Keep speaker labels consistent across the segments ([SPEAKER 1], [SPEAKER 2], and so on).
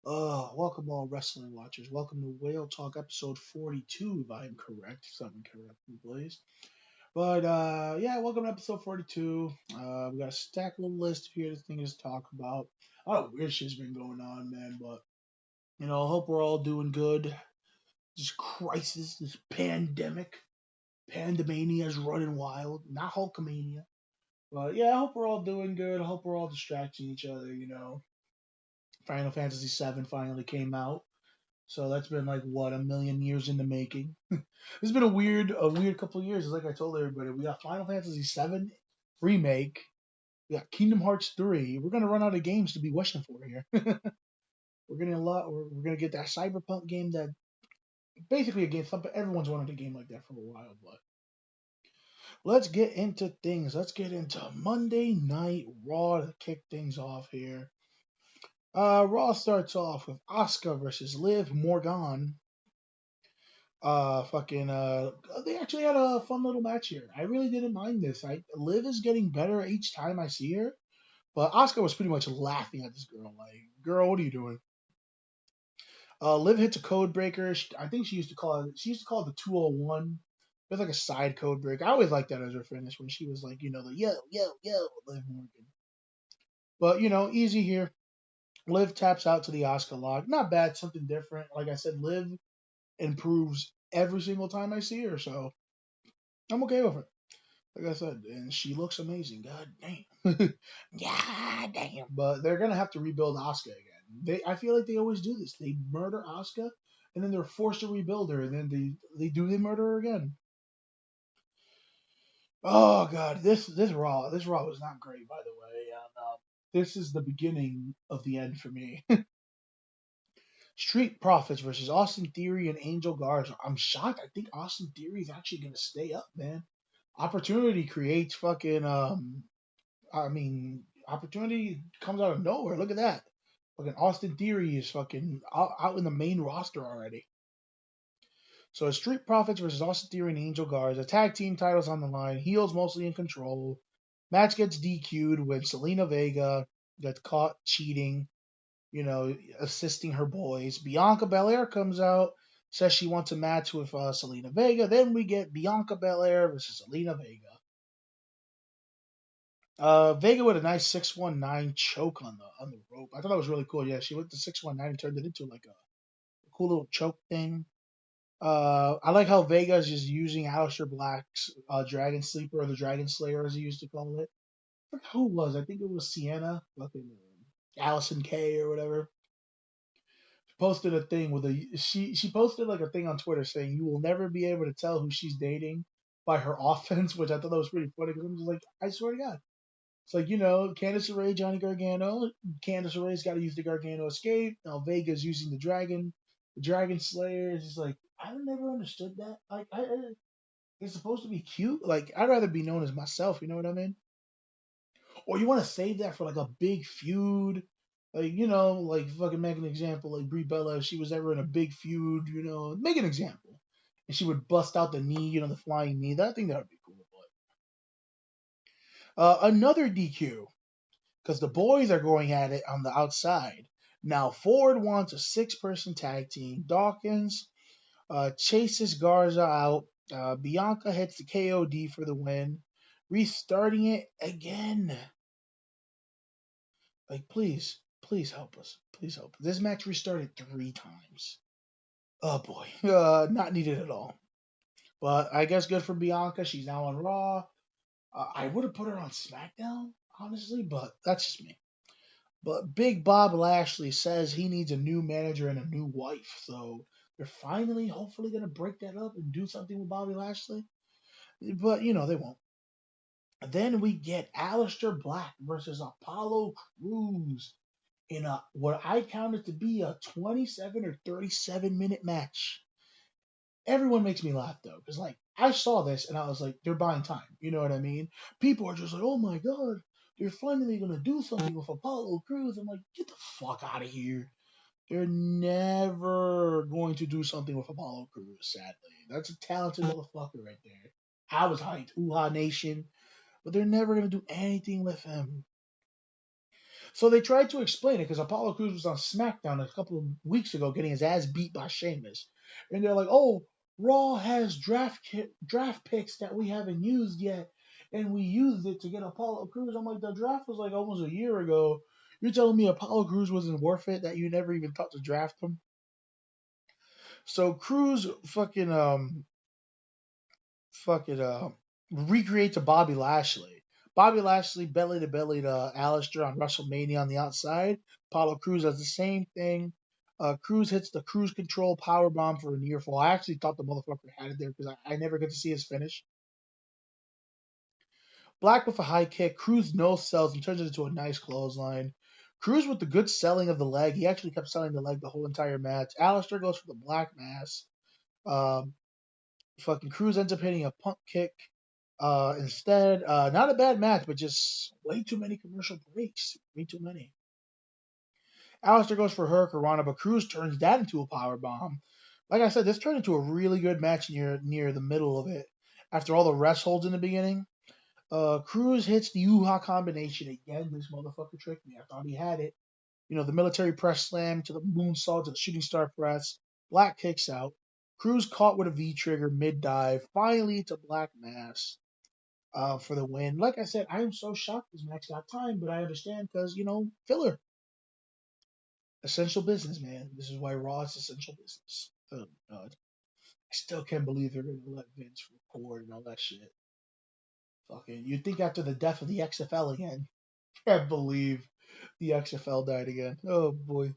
[SPEAKER 1] Welcome all wrestling watchers. Welcome to Whale Talk episode 42, if I'm correct. Something correct me, please. Yeah, welcome to episode 42. We got a stack little list here of things to talk about. A lot of weird shit's been going on, man, but I hope we're all doing good. This crisis, this pandemania is running wild. Not Hulkamania. But yeah, I hope we're all doing good. I hope we're all distracting each other. Final Fantasy VII finally came out. So that's been like what, a million years in the making. It's been a weird couple of years. Like I told everybody, we got Final Fantasy VII remake. We got Kingdom Hearts 3. We're gonna run out of games to be wishing for here. We're getting a lot. We're gonna get that Cyberpunk game that basically a game. Everyone's wanted a game like that for a while. But let's get into things. Let's get into Monday Night Raw to kick things off here. Raw starts off with Asuka versus Liv Morgan. They actually had a fun little match here. I really didn't mind this. Liv is getting better each time I see her, but Asuka was pretty much laughing at this girl, like, "Girl, what are you doing?" Liv hits a code breaker. I think she used to call it. She used to call it the 201. It was like a side code breaker. I always liked that as her finish when she was like, the yo yo yo Liv Morgan. But easy here. Liv taps out to the Asuka lock. Not bad. Something different. Like I said, Liv improves every single time I see her, so I'm okay with it. Like I said, and she looks amazing. God damn. God damn. But they're gonna have to rebuild Asuka again. I feel like they always do this. They murder Asuka, and then they're forced to rebuild her, and then they murder her again. Oh god, this Raw was not great, by the way. And, this is the beginning of the end for me. Street Profits versus Austin Theory and Angel Garza. I'm shocked. I think Austin Theory is actually gonna stay up, man. Opportunity creates fucking I mean, opportunity comes out of nowhere. Look at that. Fucking Austin Theory is fucking out in the main roster already. So it's Street Profits versus Austin Theory and Angel Guards. A tag team titles on the line. Heels mostly in control. Match gets DQ'd when Selena Vega gets caught cheating, assisting her boys. Bianca Belair comes out, says she wants a match with Selena Vega. Then we get Bianca Belair versus Selena Vega. Vega with a nice 619 choke on the rope. I thought that was really cool. Yeah, she went to 619 and turned it into like a cool little choke thing. I like how Vega is just using Aleister Black's Dragon Sleeper, or the Dragon Slayer as he used to call it. I forgot who it was. I think it was Sienna, fucking Allison Kay or whatever. She posted a thing with a she posted like a thing on Twitter saying you will never be able to tell who she's dating by her offense, which I thought that was pretty funny because I'm just like, I swear to God. It's like, Candice LeRae, Johnny Gargano. Candice LeRae's got to use the Gargano escape. Now Vega's using the Dragon Slayer. It's just like, I never understood that. Like, it's supposed to be cute. Like, I'd rather be known as myself, you know what I mean? Or you want to save that for like a big feud. Like, like fucking make an example, like Brie Bella, if she was ever in a big feud, make an example. And she would bust out the knee, the flying knee. I think that would be cool. But another DQ, because the boys are going at it on the outside. Now Ford wants a six-person tag team. Dawkins chases Garza out. Bianca hits the KOD for the win, restarting it again. Like, please, please help us. Please help. This match restarted 3 times. Oh boy, not needed at all. But I guess good for Bianca. She's now on Raw. I would have put her on SmackDown, honestly, but that's just me. But Big Bob Lashley says he needs a new manager and a new wife. So they're finally, hopefully, going to break that up and do something with Bobby Lashley. But, they won't. Then we get Aleister Black versus Apollo Crews in a what I counted to be a 27 or 37-minute match. Everyone makes me laugh though, because like I saw this and I was like, they're buying time. You know what I mean? People are just like, oh my god, they're finally gonna do something with Apollo Crews. I'm like, get the fuck out of here. They're never going to do something with Apollo Crews, sadly. That's a talented motherfucker right there. I was hyped, Uha Nation, but they're never gonna do anything with him. So they tried to explain it because Apollo Crews was on SmackDown a couple of weeks ago getting his ass beat by Sheamus, and they're like, "Oh, Raw has draft picks that we haven't used yet, and we used it to get Apollo Crews." I'm like, the draft was like almost a year ago. You're telling me Apollo Crews wasn't worth it? That you never even thought to draft him? So Crews fucking recreate to Bobby Lashley. Bobby Lashley belly to belly to Alistair on WrestleMania on the outside. Apollo Crews does the same thing. Crews hits the cruise control power bomb for a near fall. I actually thought the motherfucker had it there because I never get to see his finish. Black with a high kick. Crews no sells and turns it into a nice clothesline. Crews with the good selling of the leg. He actually kept selling the leg the whole entire match. Alistair goes for the black mass. Um, fucking Crews ends up hitting a pump kick. Instead, not a bad match, but just way too many commercial breaks. Way too many. Alistair goes for Hurricanrana, but Cruz turns that into a power bomb. Like I said, this turned into a really good match near the middle of it. After all the rest holds in the beginning, Cruz hits the Uha combination again. This motherfucker tricked me. I thought he had it. You know, the military press slam to the moonsault to the shooting star press. Black kicks out. Cruz caught with a V trigger mid dive. Finally to Black Mass for the win. Like I said, I am so shocked this match got time, but I understand because, filler. Essential business, man. This is why Raw is essential business. Oh, God. I still can't believe they're going to let Vince record and all that shit. Fucking, you'd think after the death of the XFL again. Can't believe the XFL died again. Oh, boy.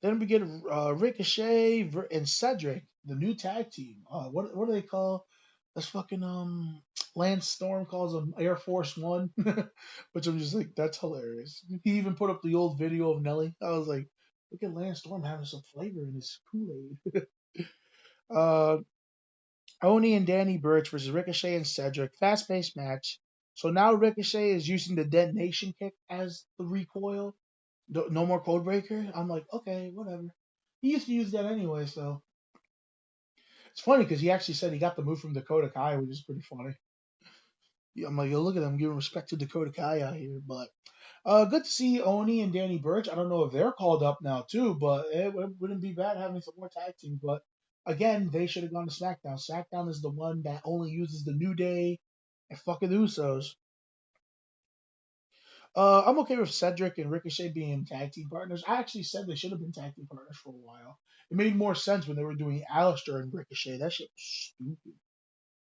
[SPEAKER 1] Then we get Ricochet and Cedric, the new tag team. What do they call? This fucking Lance Storm calls them Air Force One, which I'm just like, that's hilarious. He even put up the old video of Nelly. I was like, look at Lance Storm having some flavor in his Kool Aid. uh, Oni and Danny Burch versus Ricochet and Cedric, fast paced match. So now Ricochet is using the detonation kick as the recoil. No more code breaker. I'm like, okay, whatever. He used to use that anyway, so it's funny because he actually said he got the move from Dakota Kai, which is pretty funny. Yeah, I'm like, yo, look at him giving respect to Dakota Kai out here. But good to see Oni and Danny Burch. I don't know if they're called up now too, but it wouldn't be bad having some more tag team. But again, they should have gone to SmackDown. SmackDown is the one that only uses the New Day and fucking the Usos. I'm okay with Cedric and Ricochet being tag team partners. I actually said they should have been tag team partners for a while. It made more sense when they were doing Alistair and Ricochet. That shit was stupid.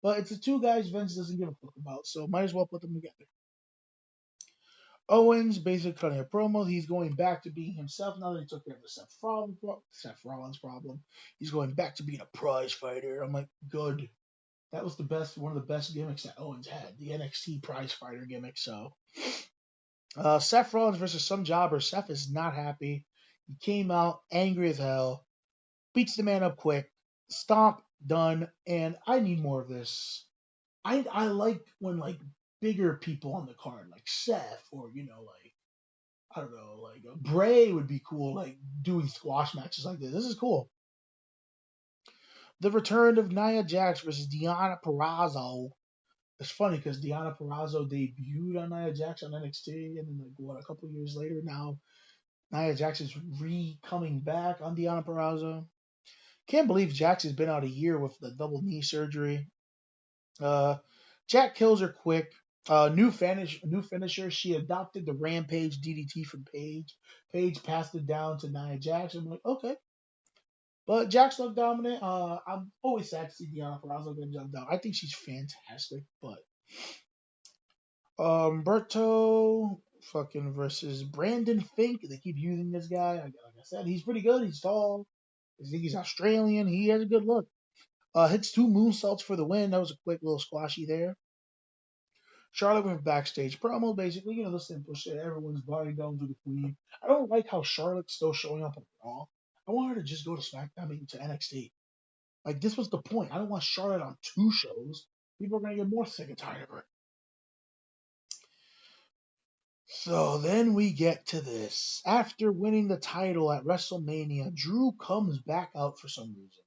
[SPEAKER 1] But it's the two guys Vince doesn't give a fuck about, so might as well put them together. Owens basically cutting a promo. He's going back to being himself now that he took care of the Seth Rollins problem. He's going back to being a prize fighter. I'm like, good. That was one of the best gimmicks that Owens had, the NXT prize fighter gimmick. So Seth Rollins versus some jobber. Seth is not happy. He came out angry as hell, beats the man up quick, stomp, done, and I need more of this. I like when like bigger people on the card, like Seth, or like I don't know, like Bray would be cool, like doing squash matches like this. This is cool. The return of Nia Jax versus Deonna Purrazzo. It's funny because Deonna Purrazzo debuted on Nia Jax on NXT, and then like what a couple years later now Nia Jax is coming back on Deonna Purrazzo. Can't believe Jax has been out a year with the double knee surgery. Uh, Jack kills her quick. New finisher. She adopted the Rampage DDT from Paige. Paige passed it down to Nia Jax. I'm like, okay. But Jax looked dominant. I'm always sad to see Deonna Purrazzo get jumped out. I think she's fantastic. But Berto fucking versus Brandon Fink. They keep using this guy. Like I said, he's pretty good. He's tall. I think he's Australian. He has a good look. Hits two moonsaults for the win. That was a quick little squashy there. Charlotte went backstage promo, basically, the simple shit. Everyone's bowing down to the queen. I don't like how Charlotte's still showing up on Raw. I want her to just go to SmackDown, I mean, to NXT. Like, this was the point. I don't want Charlotte on two shows. People are going to get more sick and tired of her. So then we get to this. After winning the title at WrestleMania, Drew comes back out for some reason.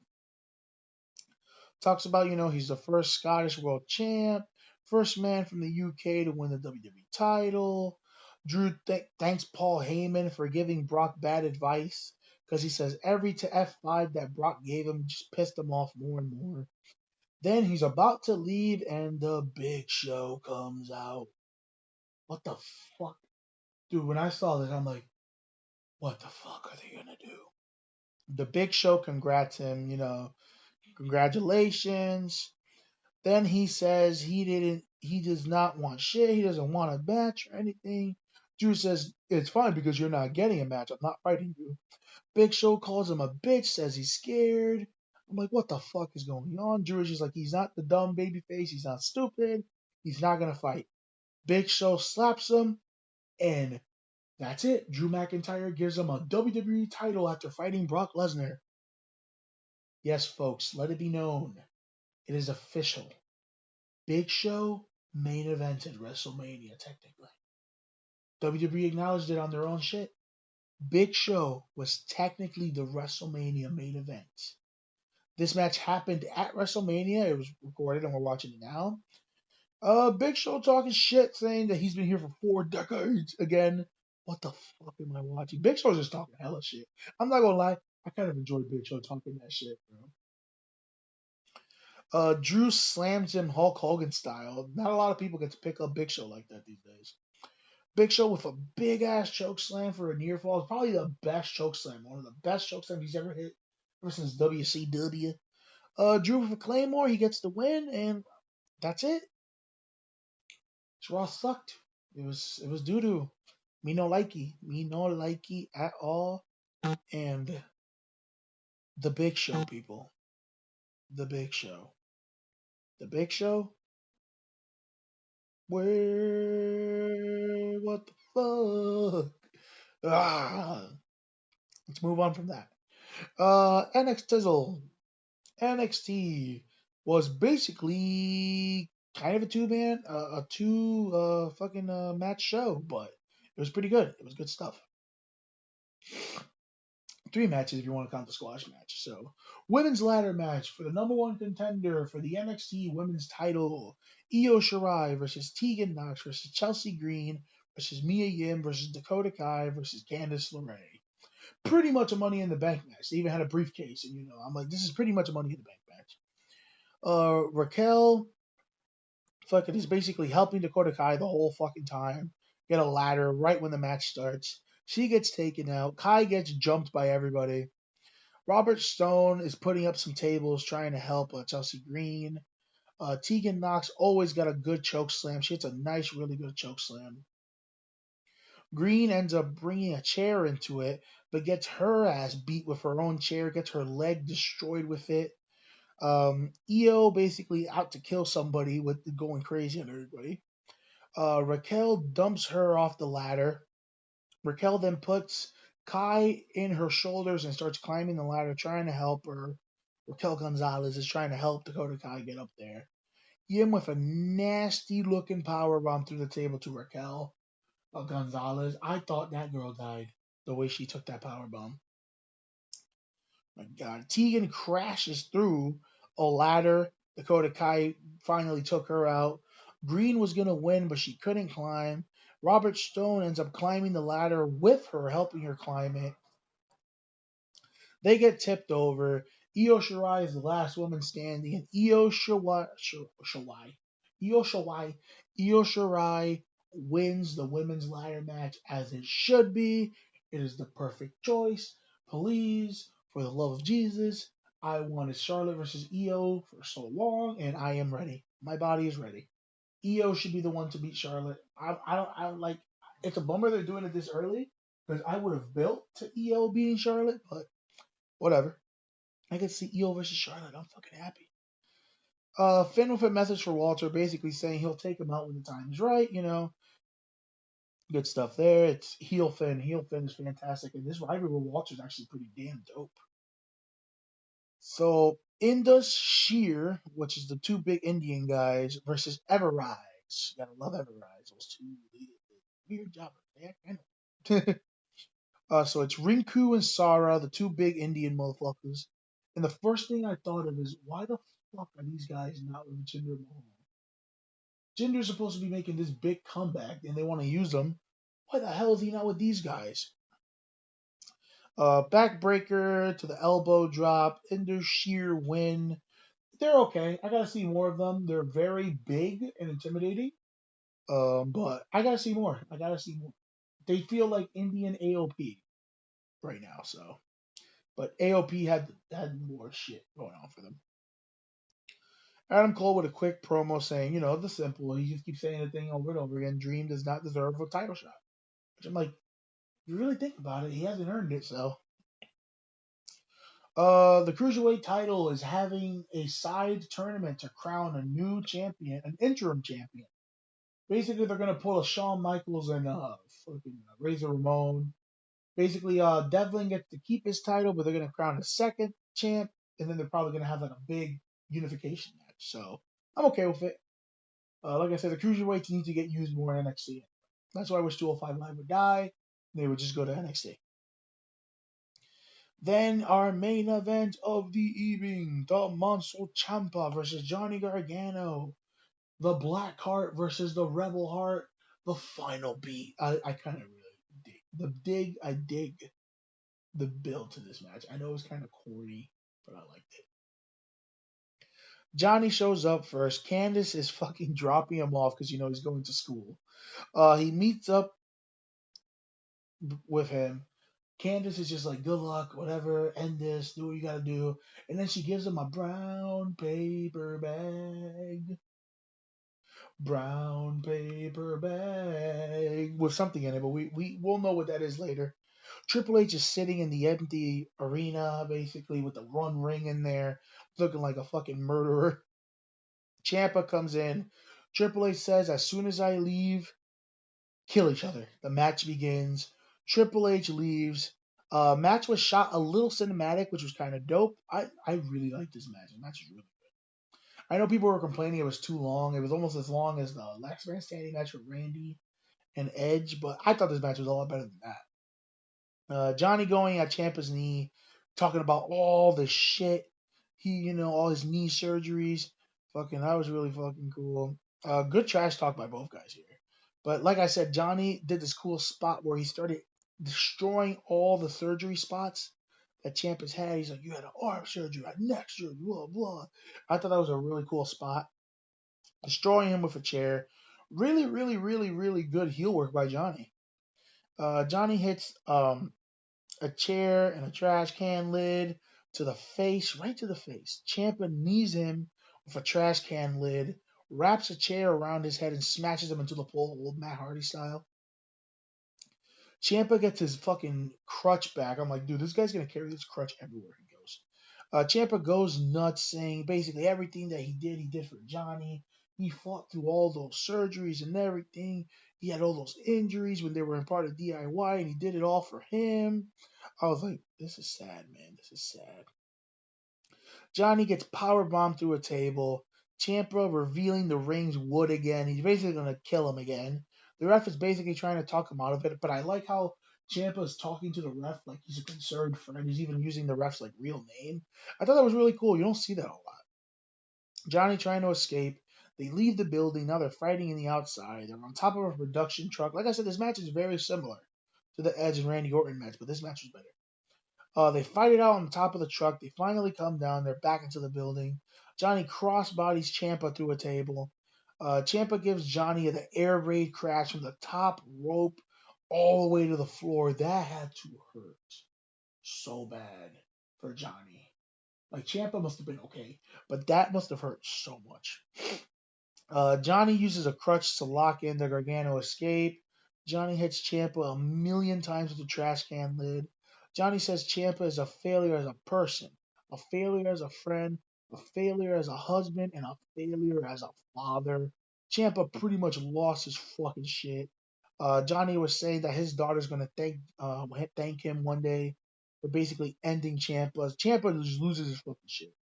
[SPEAKER 1] Talks about, he's the first Scottish world champ, first man from the UK to win the WWE title. Drew thanks Paul Heyman for giving Brock bad advice because he says every to F5 that Brock gave him just pissed him off more and more. Then he's about to leave and the Big Show comes out. What the fuck? Dude, when I saw this, I'm like, what the fuck are they gonna do? The Big Show congrats him, congratulations. Then he says he does not want shit, he doesn't want a match or anything. Drew says, it's fine because you're not getting a match, I'm not fighting you. Big Show calls him a bitch, says he's scared. I'm like, what the fuck is going on? Drew is just like, he's not the dumb baby face, he's not stupid, he's not gonna fight. Big Show slaps him, and that's it. Drew McIntyre gives him a WWE title after fighting Brock Lesnar. Yes, folks, let it be known. It is official. Big Show main evented WrestleMania, technically. WWE acknowledged it on their own shit. Big Show was technically the WrestleMania main event. This match happened at WrestleMania. It was recorded and we're watching it now. Big Show talking shit, saying that he's been here for 4 decades again. What the fuck am I watching? Big Show's just talking hella shit. I'm not gonna lie, I kind of enjoy Big Show talking that shit, bro. Drew slams him Hulk Hogan style. Not a lot of people get to pick up Big Show like that these days. Big Show with a big ass choke slam for a near fall. It's probably the best choke slam, one of the best choke slams he's ever hit ever since WCW. Drew with a Claymore, he gets the win, and that's it. This Raw sucked. It was doo doo. Me no likey at all. And the Big Show, people. The Big Show. The Big Show. Where? What the fuck? Ah. Let's move on from that. NXT. NXT was basically kind of a fucking match show, but it was pretty good. It was good stuff. 3 matches if you want to count the squash match. So, women's ladder match for the number one contender for the NXT Women's Title: Io Shirai versus Tegan Knox versus Chelsea Green versus Mia Yim versus Dakota Kai versus Candice LeRae. Pretty much a Money in the Bank match. They even had a briefcase, and I'm like, this is pretty much a Money in the Bank match. Raquel fucking is basically helping Dakota Kai the whole fucking time. Get a ladder right when the match starts. She gets taken out. Kai gets jumped by everybody. Robert Stone is putting up some tables trying to help Chelsea Green. Tegan Knox always got a good choke slam. She hits a nice, really good choke slam. Green ends up bringing a chair into it, but gets her ass beat with her own chair, gets her leg destroyed with it. Io basically out to kill somebody with going crazy on everybody. Raquel dumps her off the ladder. Raquel then puts Kai in her shoulders and starts climbing the ladder, trying to help her. Raquel Gonzalez is trying to help Dakota Kai get up there. Yim with a nasty looking power bomb through the table to Raquel Gonzalez. I thought that girl died the way she took that power bomb. My God. Tegan crashes through a ladder. Dakota Kai finally took her out. Green was going to win, but she couldn't climb. Robert Stone ends up climbing the ladder with her, helping her climb it. They get tipped over. Io Shirai is the last woman standing, and Io Shirai wins the women's ladder match as it should be. It is the perfect choice. Please, for the love of Jesus, I wanted Charlotte versus Io for so long, and I am ready. My body is ready. Io should be the one to beat Charlotte. I don't like. It's a bummer they're doing it this early because I would have built to Io beating Charlotte, but whatever. I could see Io versus Charlotte. I'm fucking happy. Finn with a message for Walter, basically saying he'll take him out when the time is right. Good stuff there. It's heel Finn. Heel Finn is fantastic, and this rivalry with Walter is actually pretty damn dope. So Indus Sheer, which is the two big Indian guys, versus Everrise. You gotta love Everrise. Those two weird job. Yeah, I know. So it's Rinku and Sara, the two big Indian motherfuckers. And the first thing I thought of is, why the fuck are these guys not with Jinder Mahal? Jinder's supposed to be making this big comeback, and they want to use him. Why the hell is he not with these guys? Backbreaker to the elbow drop, into sheer win. They're okay. I gotta see more of them. They're very big and intimidating. But I gotta see more. I gotta see more. They feel like Indian AOP right now. So, but AOP had more shit going on for them. Adam Cole with a quick promo saying, the simple. He just keeps saying the thing over and over again. Dream does not deserve a title shot. Which I'm like, you really think about it, he hasn't earned it. So, the cruiserweight title is having a side tournament to crown a new champion, an interim champion. Basically, they're gonna pull a Shawn Michaels and fucking Razor Ramon. Basically, Devlin gets to keep his title, but they're gonna crown a second champ, and then they're probably gonna have like a big unification match. So I'm okay with it. Like I said, the cruiserweights need to get used more in NXT. That's why I wish 205 Live would die. They would just go to NXT. Then our main event of the evening, the Monster Ciampa versus Johnny Gargano, the Black Heart versus the Rebel Heart, the final beat. I kind of really dig I dig the build to this match. I know it's kind of corny, but I liked it. Johnny shows up first. Candice is fucking dropping him off because he's going to school. He meets up with him. Candice is just like, good luck, whatever, end this, do what you gotta do. And then she gives him a brown paper bag. Brown paper bag with something in it, but we'll know what that is later. Triple H is sitting in the empty arena, basically, with the one ring in there, looking like a fucking murderer. Ciampa comes in. Triple H says, as soon as I leave, kill each other. The match begins. Triple H leaves. Match was shot a little cinematic, which was kind of dope. I really liked this match. The match was really good. I know people were complaining it was too long. It was almost as long as the last man standing match with Randy and Edge, but I thought this match was a lot better than that. Johnny going at Ciampa's knee, talking about all the shit all his knee surgeries. Fucking, that was really fucking cool. Good trash talk by both guys here. But like I said, Johnny did this cool spot where he started destroying all the surgery spots that Ciampa's had. He's like, you had an arm surgery, a neck surgery, blah, blah. I thought that was a really cool spot. Destroying him with a chair. Really, really, really, really good heel work by Johnny. Johnny hits a chair and a trash can lid to the face, right to the face. Ciampa knees him with a trash can lid, wraps a chair around his head and smashes him into the pole, old Matt Hardy style. Ciampa gets his fucking crutch back. I'm like, dude, this guy's gonna carry this crutch everywhere he goes. Ciampa goes nuts, saying basically everything that he did for Johnny. He fought through all those surgeries and everything. He had all those injuries when they were in part of DIY, and he did it all for him. I was like, this is sad, man. This is sad. Johnny gets power bombed through a table. Ciampa revealing the ring's wood again. He's basically gonna kill him again. The ref is basically trying to talk him out of it, but I like how Ciampa is talking to the ref like he's a concerned friend. He's even using the ref's like real name. I thought that was really cool. You don't see that a lot. Johnny trying to escape. They leave the building. Now they're fighting in the outside. They're on top of a production truck. Like I said, this match is very similar to the Edge and Randy Orton match, but this match was better. They fight it out on the top of the truck. They finally come down. They're back into the building. Johnny crossbodies Ciampa through a table. Ciampa gives Johnny the air raid crash from the top rope all the way to the floor. That had to hurt so bad for Johnny. Like, Ciampa must have been okay, but that must have hurt so much. Johnny uses a crutch to lock in the Gargano escape. Johnny hits Ciampa a million times with the trash can lid. Johnny says Ciampa is a failure as a person, a failure as a friend, a failure as a husband, and a failure as a father. Ciampa pretty much lost his fucking shit. Johnny was saying that his daughter's gonna thank him one day for basically ending Ciampa. Ciampa just loses his fucking shit.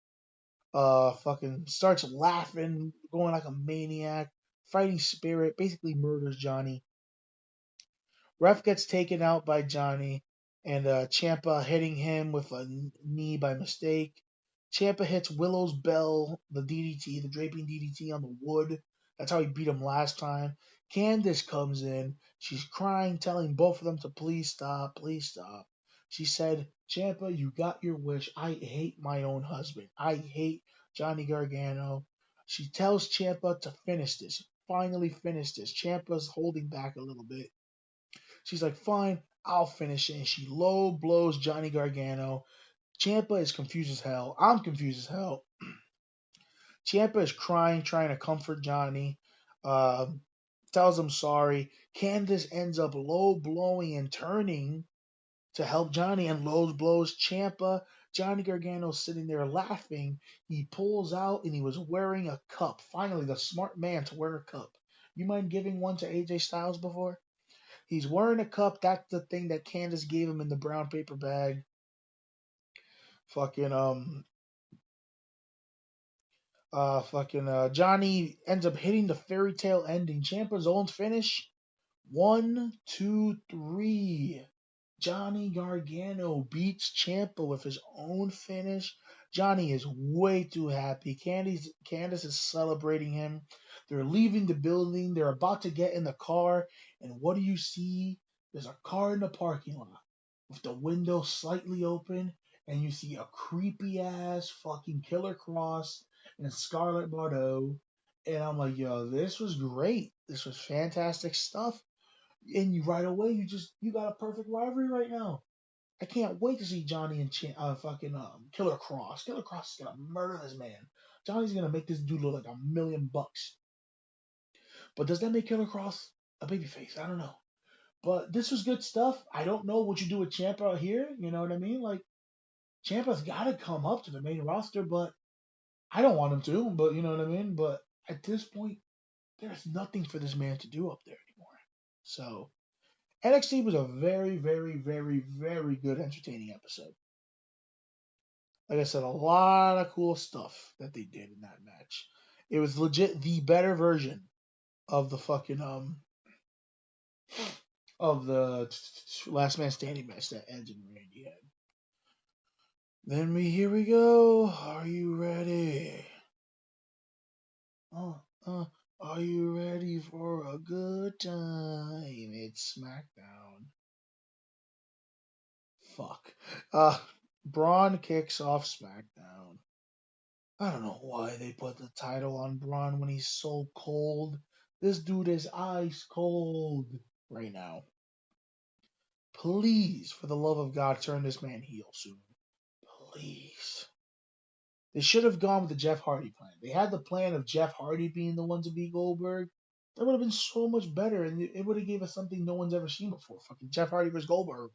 [SPEAKER 1] Fucking starts laughing, going like a maniac. Fighting spirit basically murders Johnny. Ref gets taken out by Johnny, and Ciampa hitting him with a knee by mistake. Ciampa hits Willow's Bell, the DDT, the draping DDT on the wood. That's how he beat him last time. Candace comes in. She's crying, telling both of them to please stop, please stop. She said, Champa, you got your wish. I hate my own husband. I hate Johnny Gargano. She tells Champa to finish this. Finally finish this. Champa's holding back a little bit. She's like, fine, I'll finish it. And she low blows Johnny Gargano. Champa is confused as hell. I'm confused as hell. Ciampa is crying, trying to comfort Johnny. Uh, tells him sorry. Candice ends up low blowing and turning to help Johnny and low blows Ciampa. Johnny Gargano sitting there laughing. He pulls out and he was wearing a cup. Finally, the smart man to wear a cup. You mind giving one to AJ Styles before? He's wearing a cup. That's the thing that Candice gave him in the brown paper bag. Fucking Johnny ends up hitting the fairy tale ending. Ciampa's own finish. One, two, three. Johnny Gargano beats Ciampa with his own finish. Johnny is way too happy. Candice is celebrating him. They're leaving the building. They're about to get in the car. And what do you see? There's a car in the parking lot with the window slightly open. And you see a creepy ass fucking Killer Cross and Scarlet Bordeaux. And I'm like, yo, this was great. This was fantastic stuff. And you right away, you got a perfect rivalry right now. I can't wait to see Johnny and fucking Killer Cross. Killer Cross is gonna murder this man. Johnny's gonna make this dude look like $1 million. But does that make Killer Cross a babyface? I don't know. But this was good stuff. I don't know what you do with Ciampa here. You know what I mean? Like Ciampa's got to come up to the main roster, but I don't want him to. But you know what I mean? But at this point, there's nothing for this man to do up there anymore. So NXT was a very, very, very, very good, entertaining episode. Like I said, a lot of cool stuff that they did in that match. It was legit the better version of the fucking of the last man standing match that Edge and Randy had. Here we go. Are you ready? Uh, uh, are you ready for a good time? It's SmackDown. Fuck. Braun kicks off SmackDown. I don't know why they put the title on Braun when he's so cold. This dude is ice cold right now. Please, for the love of God, turn this man heel soon. Please. They should have gone with the Jeff Hardy plan. They had the plan of Jeff Hardy being the one to beat Goldberg. That would have been so much better, and it would have gave us something no one's ever seen before. Fucking Jeff Hardy versus Goldberg.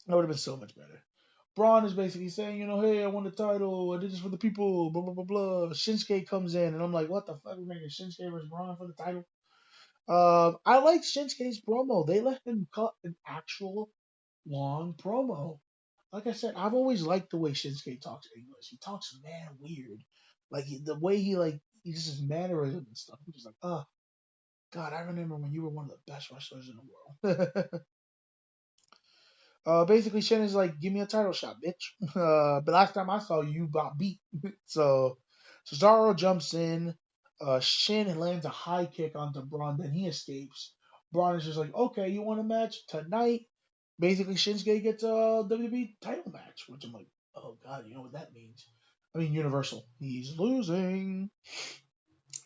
[SPEAKER 1] That would have been so much better. Braun is basically saying, hey, I won the title. I did this for the people. Blah blah blah blah. Shinsuke comes in, and I'm like, what the fuck? We're making Shinsuke versus Braun for the title. I like Shinsuke's promo. They let him cut an actual long promo. Like I said, I've always liked the way Shinsuke talks English. He talks man weird. Like the way he just his mannerism and stuff. I'm just like, oh God, I remember when you were one of the best wrestlers in the world. Basically, Shannon's like, give me a title shot, bitch. But last time I saw you, you got beat. So Cesaro jumps in. Shannon lands a high kick onto Braun, then he escapes. Braun is just like, okay, you want a match tonight? Basically, Shinsuke gets a WWE title match, which I'm like, oh God, you know what that means? I mean, Universal. He's losing.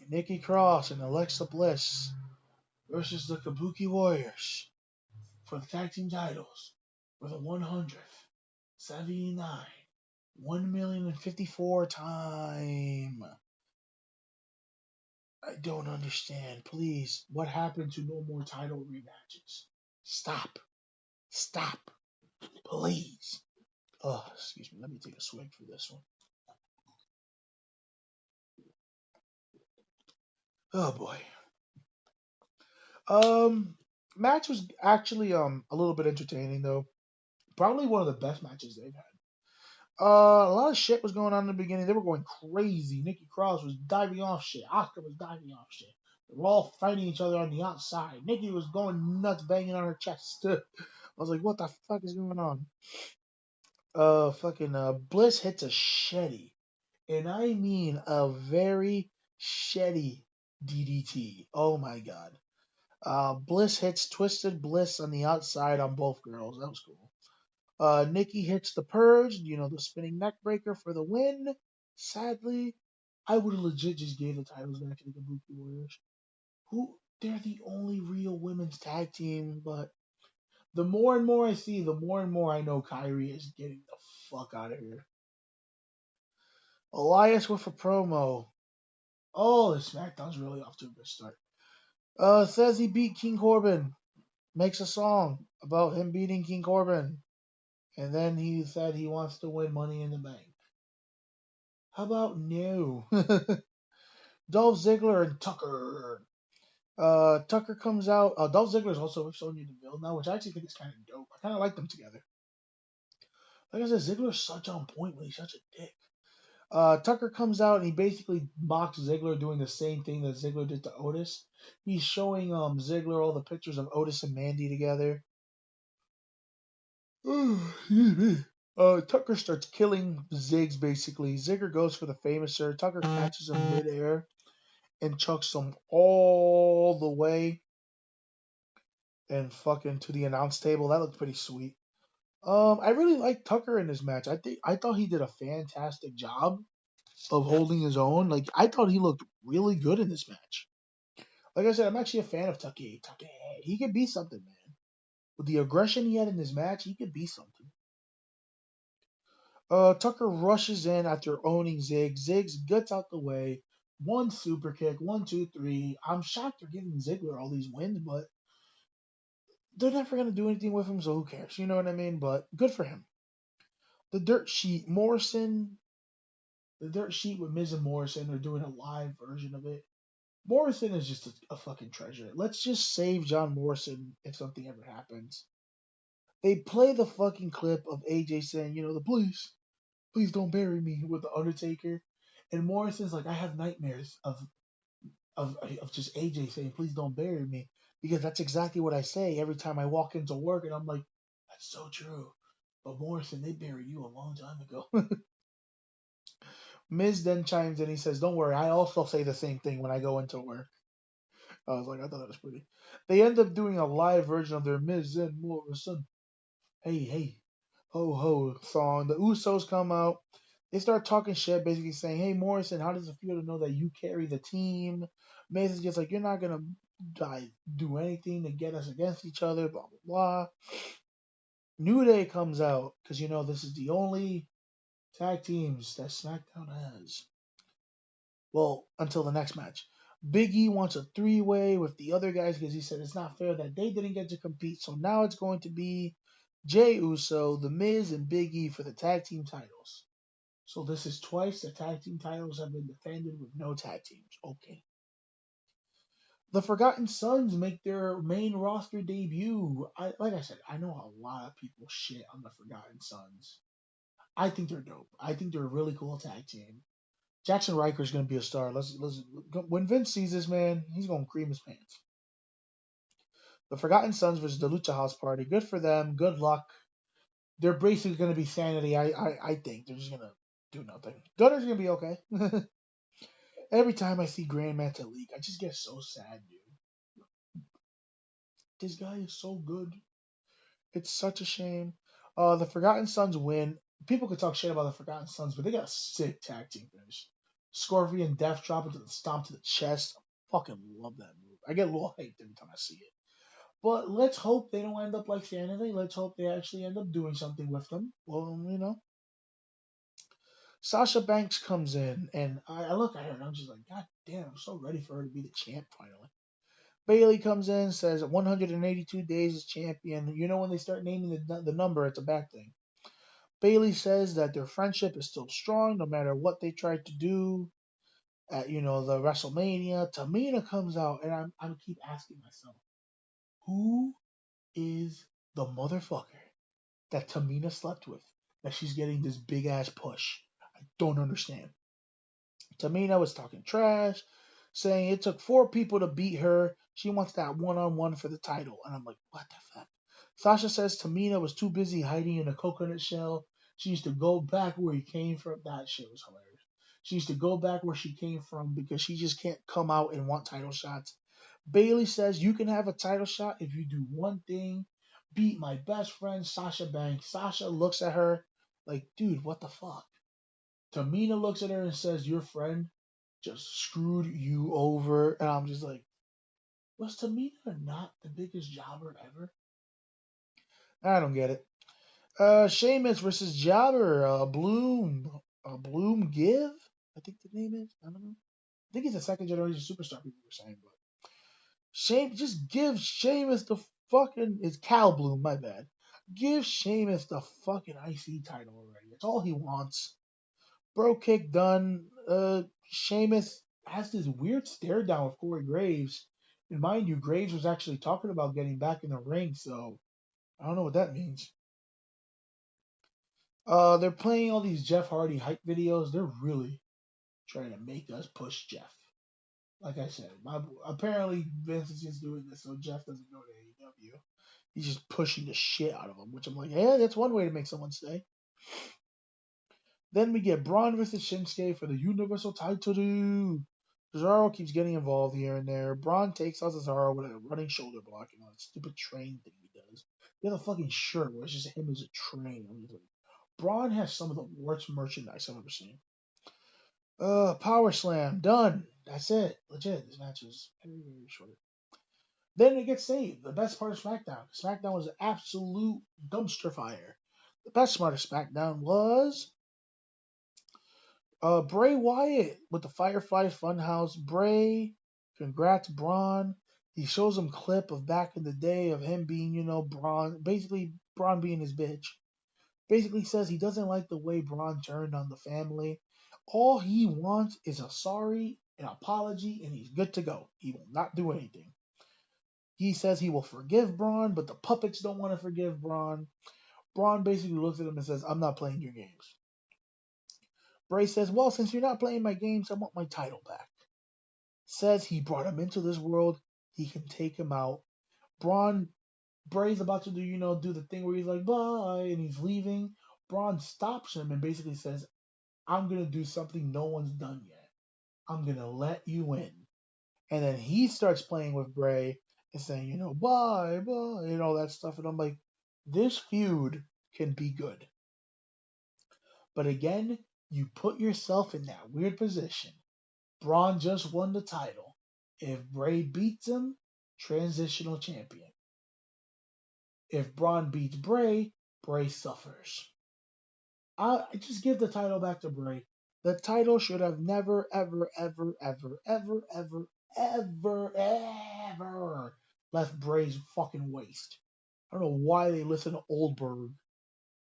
[SPEAKER 1] Nikki Cross and Alexa Bliss versus the Kabuki Warriors for the tag team titles for the 100th, 79, 1,054 time. I don't understand. Please, what happened to no more title rematches? Stop. Stop. Please. Oh, excuse me. Let me take a swig for this one. Oh boy. Match was actually a little bit entertaining though. Probably one of the best matches they've had. A lot of shit was going on in the beginning. They were going crazy. Nikki Cross was diving off shit. Asuka was diving off shit. They were all fighting each other on the outside. Nikki was going nuts, banging on her chest. I was like, what the fuck is going on? Bliss hits a shetty. And I mean a very shetty DDT. Oh my god. Bliss hits Twisted Bliss on the outside on both girls. That was cool. Nikki hits the Purge, the spinning neck breaker for the win. Sadly, I would have legit just gave the titles back to the Kabuki Warriors. They're the only real women's tag team, but the more and more I see, the more and more I know Kyrie is getting the fuck out of here. Elias with a promo. Oh, the SmackDown's really off to a good start. Says he beat King Corbin. Makes a song about him beating King Corbin. And then he said he wants to win Money in the Bank. How about no? Dolph Ziggler and Tucker. Tucker comes out. Dolph Ziggler is also with Sonya Deville now, which I actually think is kind of dope. I kind of like them together. Like I said, Ziggler's such on point when he's such a dick. Tucker comes out and he basically mocks Ziggler doing the same thing that Ziggler did to Otis. He's showing Ziggler all the pictures of Otis and Mandy together. Excuse me. Tucker starts killing Ziggs basically. Ziggler goes for the famouser. Tucker catches him midair and chucks him all the way and fucking to the announce table. That looked pretty sweet. I really like Tucker in this match. I thought he did a fantastic job of holding his own. Like I thought he looked really good in this match. Like I said, I'm actually a fan of Tucker. Tucker, he could be something, man. With the aggression he had in this match, he could be something. Tucker rushes in after owning Ziggs. Ziggs gets out the way. One super kick, one, two, three. I'm shocked they're giving Ziggler all these wins, but they're never gonna do anything with him, so who cares? You know what I mean? But good for him. The Dirt Sheet, Morrison. The Dirt Sheet with Miz and Morrison are doing a live version of it. Morrison is just a fucking treasure. Let's just save John Morrison if something ever happens. They play the fucking clip of AJ saying, the please don't bury me with the Undertaker. And Morrison's like, I have nightmares of just AJ saying, please don't bury me. Because that's exactly what I say every time I walk into work. And I'm like, that's so true. But Morrison, they buried you a long time ago. Miz then chimes in. He says, don't worry. I also say the same thing when I go into work. I was like, I thought that was pretty. They end up doing a live version of their Miz and Morrison. Hey, hey, ho, ho song. The Usos come out. They start talking shit, basically saying, hey, Morrison, how does it feel to know that you carry the team? Miz is just like, you're not going to do anything to get us against each other, blah, blah, blah. New Day comes out because, this is the only tag teams that SmackDown has. Well, until the next match. Big E wants a three-way with the other guys because he said it's not fair that they didn't get to compete. So now it's going to be Jey Uso, The Miz, and Big E for the tag team titles. So this is twice the tag team titles have been defended with no tag teams. Okay. The Forgotten Sons make their main roster debut. Like I said, I know a lot of people shit on the Forgotten Sons. I think they're dope. I think they're a really cool tag team. Jackson Riker's gonna be a star. Let's when Vince sees this man, he's gonna cream his pants. The Forgotten Sons versus the Lucha House Party. Good for them. Good luck. They're basically gonna be sanity. I think they're just gonna do nothing. Gunner's gonna be okay. Every time I see Grand Metalik, I just get so sad, dude. This guy is so good. It's such a shame. The Forgotten Sons win. People could talk shit about the Forgotten Sons, but they got a sick tag team finish. Scorpion Death Drop into the stomp to the chest. I fucking love that move. I get a little hyped every time I see it. But let's hope they don't end up like Sanity. Let's hope they actually end up doing something with them. Well. Sasha Banks comes in, and I look at her and I'm just like, God damn, I'm so ready for her to be the champ finally. Bailey comes in, says 182 days as champion. When they start naming the number, it's a bad thing. Bailey says that their friendship is still strong no matter what they tried to do at the WrestleMania. Tamina comes out, and I keep asking myself, who is the motherfucker that Tamina slept with that she's getting this big ass push? I don't understand. Tamina was talking trash, saying it took 4 people to beat her. She wants that one-on-one for the title. And I'm like, what the fuck? Sasha says Tamina was too busy hiding in a coconut shell. She used to go back where he came from. That shit was hilarious. She needs to go back where she came from because she just can't come out and want title shots. Bailey says you can have a title shot if you do one thing: beat my best friend Sasha Banks. Sasha looks at her like, dude, what the fuck? Tamina looks at her and says, your friend just screwed you over. And I'm just like, was Tamina not the biggest jobber ever? I don't get it. Sheamus versus Jobber. Bloom Give? I think the name is. I don't know. I think he's a second generation superstar, people were saying. But just give Sheamus the fucking. It's Cal Bloom, my bad. Give Sheamus the fucking IC title already. That's all he wants. Bro kick done. Sheamus has this weird stare down with Corey Graves. And mind you, Graves was actually talking about getting back in the ring, so I don't know what that means. They're playing all these Jeff Hardy hype videos. They're really trying to make us push Jeff. Like I said, apparently Vince is just doing this so Jeff doesn't go to AEW. He's just pushing the shit out of him, which I'm like, yeah, that's one way to make someone stay. Then we get Braun versus Shinsuke for the Universal title. Cesaro keeps getting involved here and there. Braun takes out Cesaro with a running shoulder block and that stupid train thing he does. He has a fucking shirt where it's just him as a train. I'm just like, Braun has some of the worst merchandise I've ever seen. Power Slam, done. That's it. Legit. This match is very, very short. Then it gets saved. The best part of SmackDown. SmackDown was an absolute dumpster fire. The best part of SmackDown was Bray Wyatt with the Firefly Funhouse. Bray, congrats Braun. He shows him clip of back in the day of him being, Braun, basically Braun being his bitch. Basically says he doesn't like the way Braun turned on the family. All he wants is a sorry, an apology, and he's good to go. He will not do anything. He says he will forgive Braun, but the puppets don't want to forgive Braun. Braun basically looks at him and says, I'm not playing your games. Bray says, well, since you're not playing my games, I want my title back. Says he brought him into this world, he can take him out. Bray's about to do the thing where he's like, bye, and he's leaving. Braun stops him and basically says, I'm going to do something no one's done yet. I'm going to let you in. And then he starts playing with Bray and saying, bye, bye, and all that stuff. And I'm like, this feud can be good. But again, you put yourself in that weird position. Braun just won the title. If Bray beats him, transitional champion. If Braun beats Bray, Bray suffers. I just give the title back to Bray. The title should have never, ever, ever, ever, ever, ever, ever, ever left Bray's fucking waist. I don't know why they listen to Oldberg.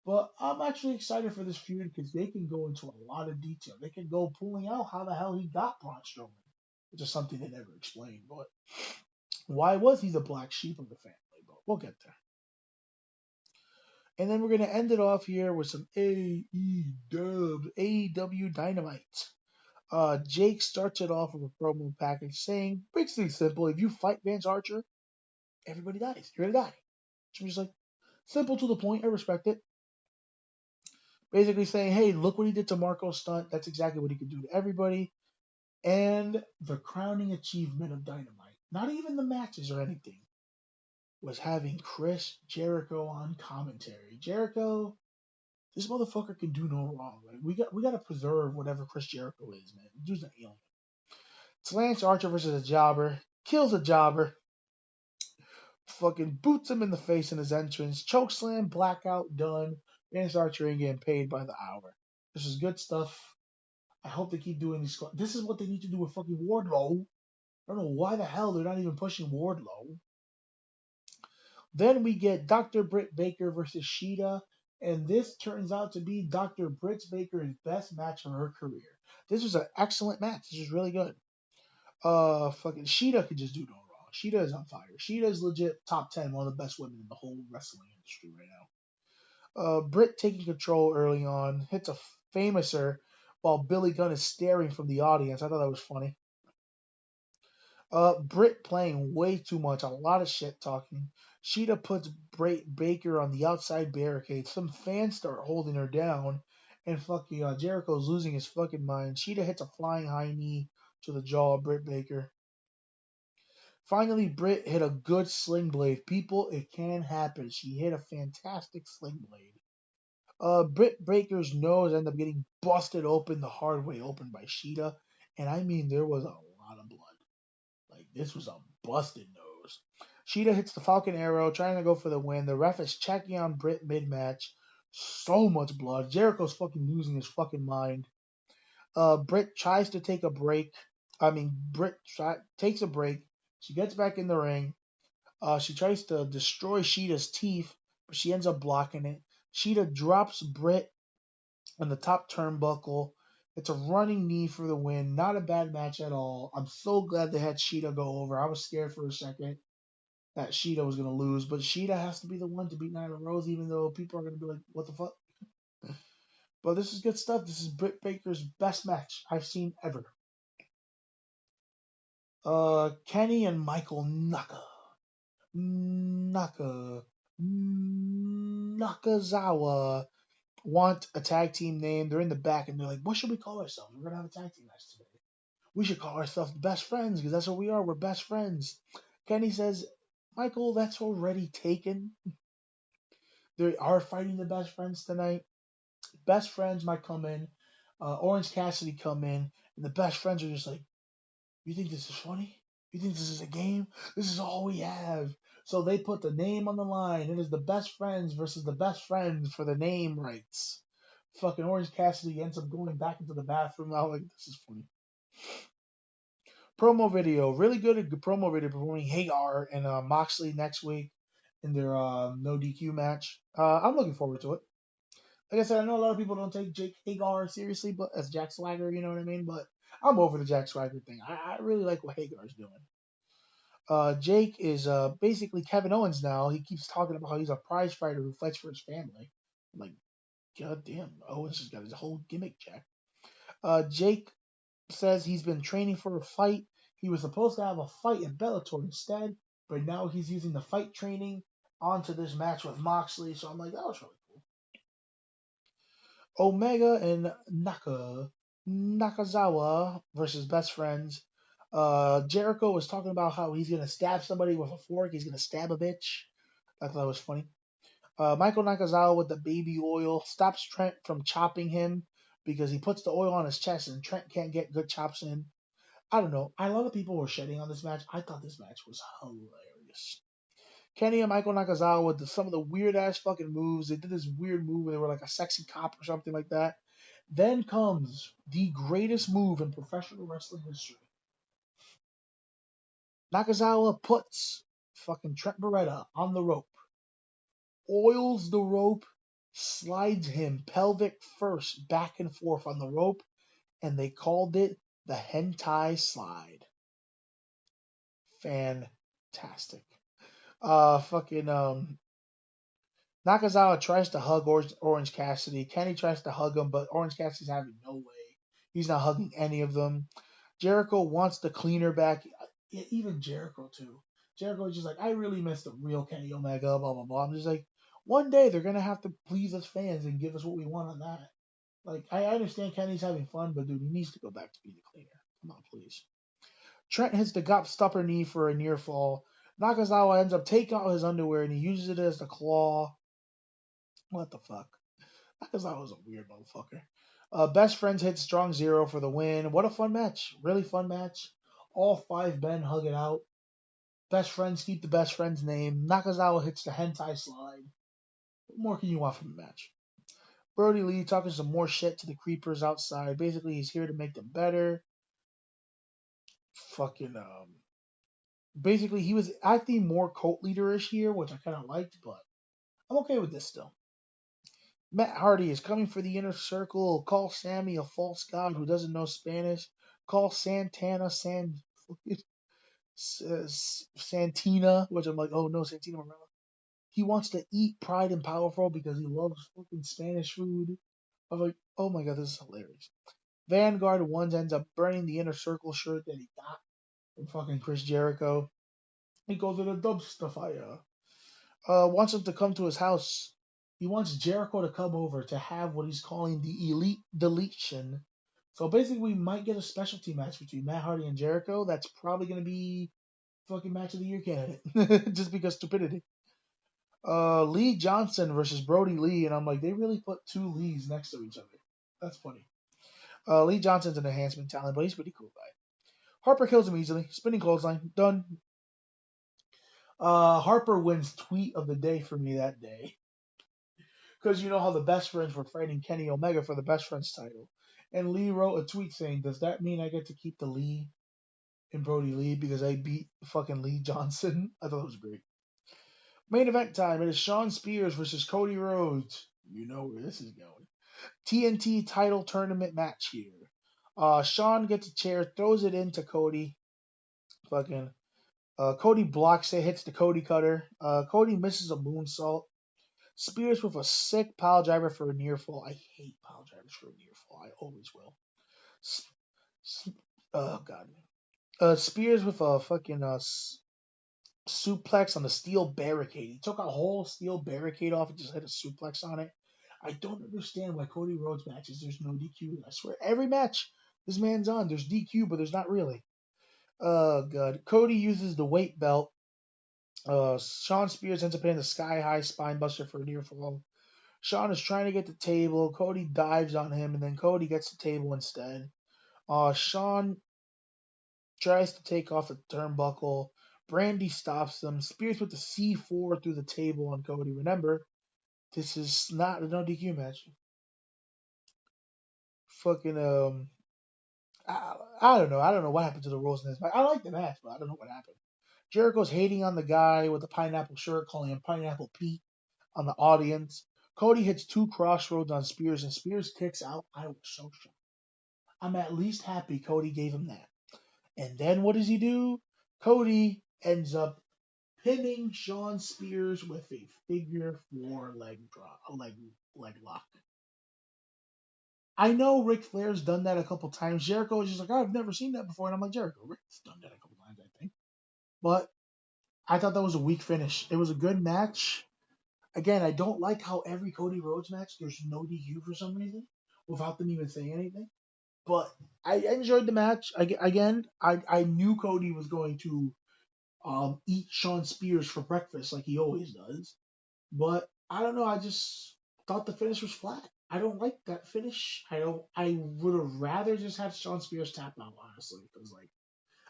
[SPEAKER 1] But I'm actually excited for this feud because they can go into a lot of detail. They can go pulling out how the hell he got Braun Strowman, which is something they never explained. But why was he the black sheep of the family? But we'll get there. And then we're going to end it off here with some AEW Dynamite. Jake starts it off with a promo package saying, basically simple, if you fight Vance Archer, everybody dies. You're going to die. So I'm just like, simple to the point. I respect it. Basically saying, hey, look what he did to Marco Stunt. That's exactly what he could do to everybody. And the crowning achievement of Dynamite, not even the matches or anything, was having Chris Jericho on commentary. Jericho, this motherfucker can do no wrong. Like we got to preserve whatever Chris Jericho is, man. The dude's an alien. It's Lance Archer versus a jobber. Kills a jobber. Fucking boots him in the face in his entrance. Chokeslam, blackout, done. Lance Archer ain't getting paid by the hour. This is good stuff. I hope they keep doing these. This is what they need to do with fucking Wardlow. I don't know why the hell they're not even pushing Wardlow. Then we get Dr. Britt Baker versus Sheeta, and this turns out to be Dr. Britt Baker's best match of her career. This was an excellent match. This was really good. Fucking Sheeta could just do no wrong. Sheeta is on fire. Sheeta is legit top 10, one of the best women in the whole wrestling industry right now. Britt taking control early on, hits a famouser while Billy Gunn is staring from the audience. I thought that was funny. Britt playing way too much, a lot of shit talking. Sheeta puts Britt Baker on the outside barricade. Some fans start holding her down, and fucking Jericho's losing his fucking mind. Sheeta hits a flying high knee to the jaw of Britt Baker. Finally, Britt hit a good sling blade. People, it can happen. She hit a fantastic sling blade. Britt Baker's nose ended up getting busted open the hard way open by Sheeta, and I mean there was a lot of blood. Like this was a busted nose. Sheeta hits the Falcon Arrow, trying to go for the win. The ref is checking on Britt mid-match. So much blood. Jericho's fucking losing his fucking mind. Britt tries to take a break. Takes a break. She gets back in the ring. She tries to destroy Sheeta's teeth, but she ends up blocking it. Sheeta drops Britt on the top turnbuckle. It's a running knee for the win. Not a bad match at all. I'm so glad they had Sheeta go over. I was scared for a second that Sheeta was going to lose, but Sheeta has to be the one to beat Nyla Rose, even though people are going to be like, what the fuck? But this is good stuff. This is Britt Baker's best match I've seen ever. Kenny and Michael Nakazawa want a tag team name. They're in the back and they're like, what should we call ourselves? We're going to have a tag team match today. We should call ourselves the best friends because that's what we are. We're best friends. Kenny says, Michael, that's already taken. They are fighting the best friends tonight. Best friends might come in. Orange Cassidy come in. And the best friends are just like, you think this is funny? You think this is a game? This is all we have. So they put the name on the line. It is the best friends versus the best friends for the name rights. Fucking Orange Cassidy ends up going back into the bathroom. I was like, this is funny. Promo video, really good promo video performing Hagar and Moxley next week in their no DQ match. I'm looking forward to it. Like I said, I know a lot of people don't take Jake Hagar seriously, but as Jack Swagger, you know what I mean. But I'm over the Jack Swagger thing. I really like what Hagar's doing. Jake is basically Kevin Owens now. He keeps talking about how he's a prize fighter who fights for his family. I'm like, God damn, Owens has got his whole gimmick check. Jake says he's been training for a fight. He was supposed to have a fight in Bellator instead, but now he's using the fight training onto this match with Moxley. So I'm like, that was really cool. Omega and Nakazawa versus best friends. Jericho was talking about how he's gonna stab somebody with a fork. He's gonna stab a bitch. I thought that was funny. Michael Nakazawa with the baby oil stops Trent from chopping him because he puts the oil on his chest and Trent can't get good chops in. I don't know. A lot of people were shedding on this match. I thought this match was hilarious. Kenny and Michael Nakazawa with some of the weird ass fucking moves. They did this weird move where they were like a sexy cop or something like that. Then comes the greatest move in professional wrestling history. Nakazawa puts fucking Trent Beretta on the rope, oils the rope, slides him pelvic first back and forth on the rope, and they called it the hentai slide. Fantastic. Fucking Nakazawa tries to hug Orange Cassidy. Kenny tries to hug him, but Orange Cassidy's having no way. He's not hugging any of them. Jericho wants the cleaner back. Even Jericho too. Jericho's just like, I really miss the real Kenny Omega. Blah blah blah. I'm just like, one day they're gonna have to please us fans and give us what we want on that. Like, I understand Kenny's having fun, but dude, he needs to go back to being the cleaner. Come on, please. Trent hits the gobstopper knee for a near fall. Nakazawa ends up taking out his underwear and he uses it as the claw. What the fuck? Nakazawa was a weird motherfucker. Best friends hit strong zero for the win. What a fun match. Really fun match. All five men hug it out. Best friends keep the best friend's name. Nakazawa hits the hentai slide. What more can you want from the match? Brody Lee talking some more shit to the creepers outside. Basically, he's here to make them better. Fucking basically he was acting more cult leaderish here, which I kind of liked, but I'm okay with this still. Matt Hardy is coming for the inner circle. Call Sammy a false god who doesn't know Spanish. Call Santana Santina, which I'm like, oh no, Santina Morella. He wants to eat Pride and Powerful because he loves fucking Spanish food. I'm like, oh my god, this is hilarious. Vanguard ones ends up burning the inner circle shirt that he got from fucking Chris Jericho. He calls it a dumpster fire. Wants him to come to his house. He wants Jericho to come over to have what he's calling the Elite Deletion. So basically, we might get a specialty match between Matt Hardy and Jericho. That's probably going to be fucking match of the year candidate, just because stupidity. Lee Johnson versus Brody Lee, and I'm like, they really put two Lees next to each other. That's funny. Lee Johnson's an enhancement talent, but he's a pretty cool guy. Harper kills him easily. Spinning clothesline. Done. Harper wins tweet of the day for me that day. Because you know how the best friends were fighting Kenny Omega for the best friends title. And Lee wrote a tweet saying, does that mean I get to keep the Lee in Brody Lee because I beat fucking Lee Johnson? I thought it was great. Main event time. It is Shawn Spears versus Cody Rhodes. You know where this is going. TNT title tournament match here. Shawn gets a chair, throws it into Cody. Fucking Cody blocks it, hits the Cody cutter. Cody misses a moonsault. Spears with a sick pile driver for a near fall. I hate pile drivers for a near fall. I always will. S- oh god. Spears with a fucking suplex on the steel barricade. He took a whole steel barricade off and just hit a suplex on it. I don't understand why Cody Rhodes matches there's no DQ. I swear every match this man's on there's DQ, but there's not really. Oh god. Cody uses the weight belt. Shawn Spears ends up hitting the sky high spine buster for a near fall. Shawn is trying to get the table. Cody dives on him, and then Cody gets the table instead. Shawn tries to take off the turnbuckle. Brandy stops them. Spears with the C4 through the table on Cody. Remember, this is not a no DQ match. Fucking I don't know. I don't know what happened to the rules in this match. I like the match, but I don't know what happened. Jericho's hating on the guy with the pineapple shirt, calling him Pineapple Pete on the audience. Cody hits two crossroads on Spears, and Spears kicks out. I was so shocked. I'm at least happy Cody gave him that. And then what does he do? Cody ends up pinning Shawn Spears with a figure four leg drop, a leg lock. I know Ric Flair's done that a couple times. Jericho is just like, I've never seen that before, and I'm like, Jericho, Ric's done that a couple times, I think. But I thought that was a weak finish. It was a good match. Again, I don't like how every Cody Rhodes match there's no DQ for some reason, without them even saying anything. But I enjoyed the match. Again, I knew Cody was going to eat Shawn Spears for breakfast like he always does. But I don't know. I just thought the finish was flat. I don't like that finish. I don't. I would have rather just had Shawn Spears tap out, honestly, because like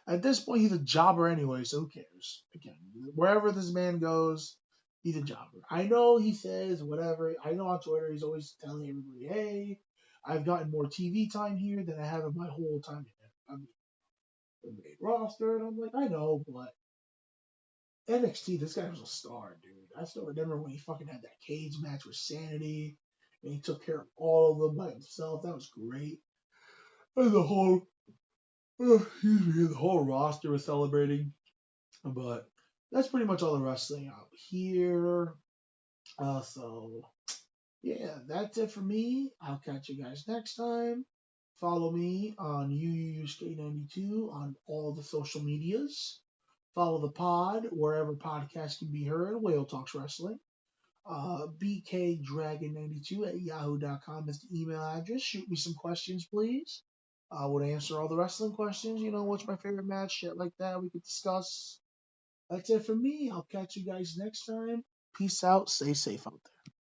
[SPEAKER 1] at this point he's a jobber anyway, so who cares? Again, wherever this man goes, he's a jobber. I know he says whatever. I know on Twitter he's always telling everybody, "Hey, I've gotten more TV time here than I have in my whole time in the main roster." And I'm like, I know, but NXT, this guy was a star, dude. I still remember when he fucking had that cage match with Sanity, and he took care of all of them by himself. That was great. And the whole, the whole roster was celebrating. But that's pretty much all the wrestling out here. So yeah, that's it for me. I'll catch you guys next time. Follow me on UUUSK92 on all the social medias. Follow the pod wherever podcasts can be heard. Whale Talks Wrestling. BKDragon92 at yahoo.com is the email address. Shoot me some questions, please. I would answer all the wrestling questions. You know, what's my favorite match? Shit like that we could discuss. That's it for me. I'll catch you guys next time. Peace out. Stay safe out there.